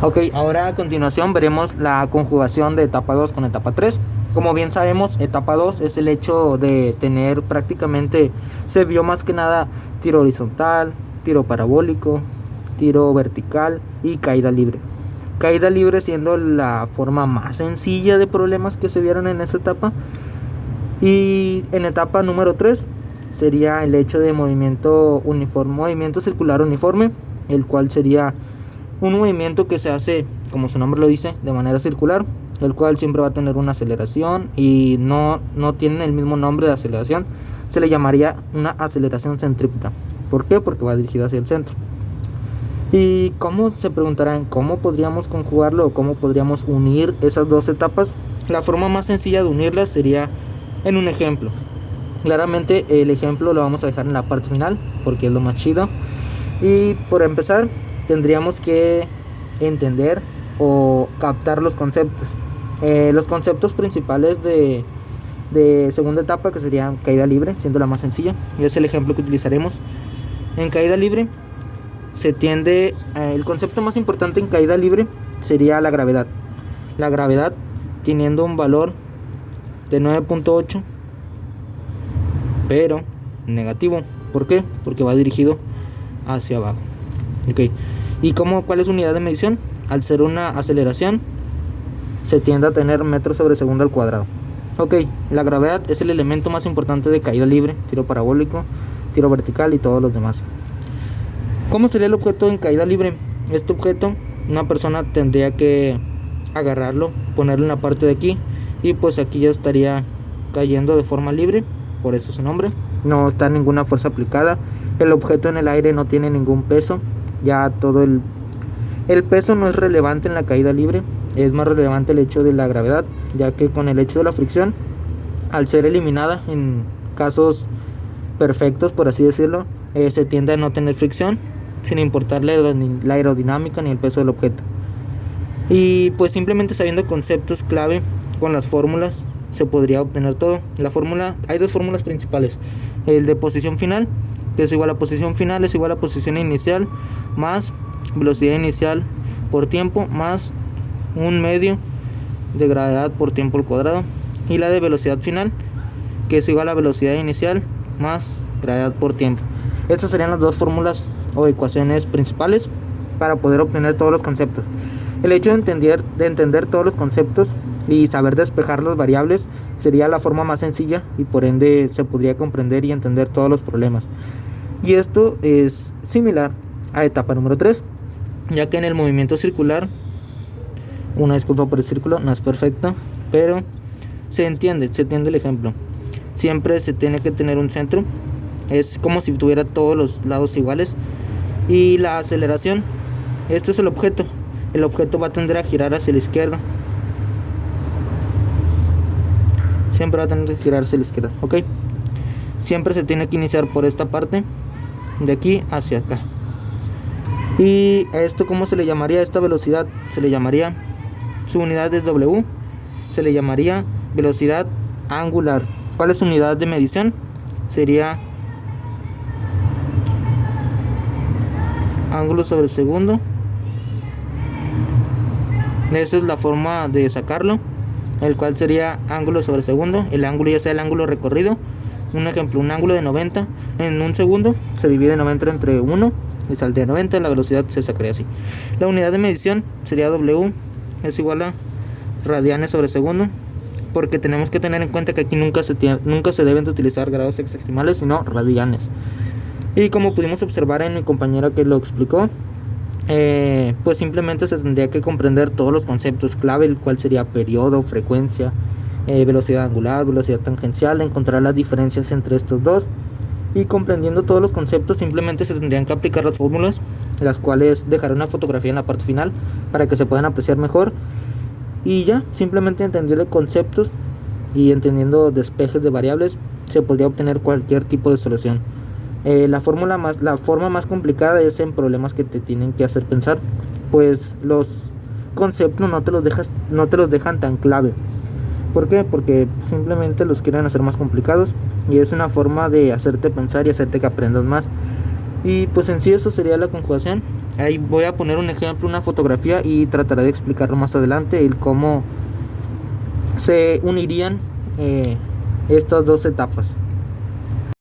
Ok, ahora a continuación veremos la conjugación de etapa 2 con etapa 3. Como bien sabemos, etapa 2 es el hecho de tener prácticamente, se vio más que nada tiro horizontal, tiro parabólico, tiro vertical y caída libre. Caída libre siendo la forma más sencilla de problemas que se vieron en esa etapa. Y en etapa número 3 sería el hecho de movimiento uniforme, movimiento circular uniforme, el cual sería un movimiento que se hace, como su nombre lo dice, de manera circular, el cual siempre va a tener una aceleración y no tienen el mismo nombre de aceleración. Se le llamaría una aceleración centrípeta. ¿Por qué? Porque va dirigida hacia el centro. ¿Y cómo, se preguntarán, cómo podríamos conjugarlo o cómo podríamos unir esas dos etapas? La forma más sencilla de unirlas sería en un ejemplo. Claramente el ejemplo lo vamos a dejar en la parte final porque es lo más chido. Y por empezar tendríamos que entender o captar los conceptos. Los conceptos principales de segunda etapa, que serían caída libre, siendo la más sencilla, y es el ejemplo que utilizaremos. En caída libre se tiende, el concepto más importante en caída libre sería la gravedad. La gravedad teniendo un valor de 9.8, pero negativo. ¿Por qué? Porque va dirigido hacia abajo. Okay. ¿Y cuál es su unidad de medición? Al ser una aceleración, se tiende a tener metros sobre segundo al cuadrado. Ok, la gravedad es el elemento más importante de caída libre, tiro parabólico, tiro vertical y todos los demás. ¿Cómo sería el objeto en caída libre? Este objeto, una persona tendría que agarrarlo, ponerlo en la parte de aquí, y pues aquí ya estaría cayendo de forma libre, por eso su nombre. No está ninguna fuerza aplicada. El objeto en el aire no tiene ningún peso. Ya todo el peso no es relevante en la caída libre. Es más relevante el hecho de la gravedad, ya que con el hecho de la fricción, al ser eliminada en casos perfectos, por así decirlo, se tiende a no tener fricción, sin importar la aerodinámica ni el peso del objeto. Y pues simplemente sabiendo conceptos clave con las fórmulas se podría obtener todo. La fórmula, hay dos fórmulas principales: el de posición final, que es igual a posición final es igual a posición inicial más velocidad inicial por tiempo más un medio de gravedad por tiempo al cuadrado, y la de velocidad final, que es igual a velocidad inicial más gravedad por tiempo. Estas serían las dos fórmulas o ecuaciones principales para poder obtener todos los conceptos. El hecho de entender todos los conceptos y saber despejar las variables sería la forma más sencilla, y por ende se podría comprender y entender todos los problemas. Y esto es similar a etapa número 3, ya que en el movimiento circular, una disculpa por el círculo, no es perfecto, pero se entiende el ejemplo. Siempre se tiene que tener un centro, es como si tuviera todos los lados iguales. Y la aceleración, esto es el objeto va a tender a girar hacia la izquierda, siempre va a tener que girar hacia la izquierda, ok. Siempre se tiene que iniciar por esta parte, de aquí hacia acá. Y a esto, ¿cómo se le llamaría? Esta velocidad se le llamaría, su unidad es W, se le llamaría velocidad angular. ¿Cuál es su unidad de medición? Sería ángulo sobre segundo. Esa es la forma de sacarlo, el cual sería ángulo sobre segundo. El ángulo ya sea el ángulo recorrido. Un ejemplo, un ángulo de 90 en un segundo se divide 90 entre 1 y saldría 90. La velocidad se sacaría así. La unidad de medición sería W, es igual a radianes sobre segundo, porque tenemos que tener en cuenta que aquí nunca se deben de utilizar grados hexagesimales, sino radianes. Y como pudimos observar en mi compañera que lo explicó, pues simplemente se tendría que comprender todos los conceptos clave, el cual sería periodo, frecuencia, velocidad angular, velocidad tangencial, encontrar las diferencias entre estos dos. Y comprendiendo todos los conceptos, simplemente se tendrían que aplicar las fórmulas, las cuales dejaré una fotografía en la parte final para que se puedan apreciar mejor. Y ya, simplemente entendiendo conceptos y entendiendo despejes de variables, se podría obtener cualquier tipo de solución. La forma más complicada es en problemas que te tienen que hacer pensar, pues los conceptos no te los dejan tan clave. ¿Por qué? Porque simplemente los quieren hacer más complicados, y es una forma de hacerte pensar y hacerte que aprendas más. Y pues en sí eso sería la conjugación. Ahí voy a poner un ejemplo, una fotografía, y trataré de explicarlo más adelante, el cómo se unirían estas dos etapas.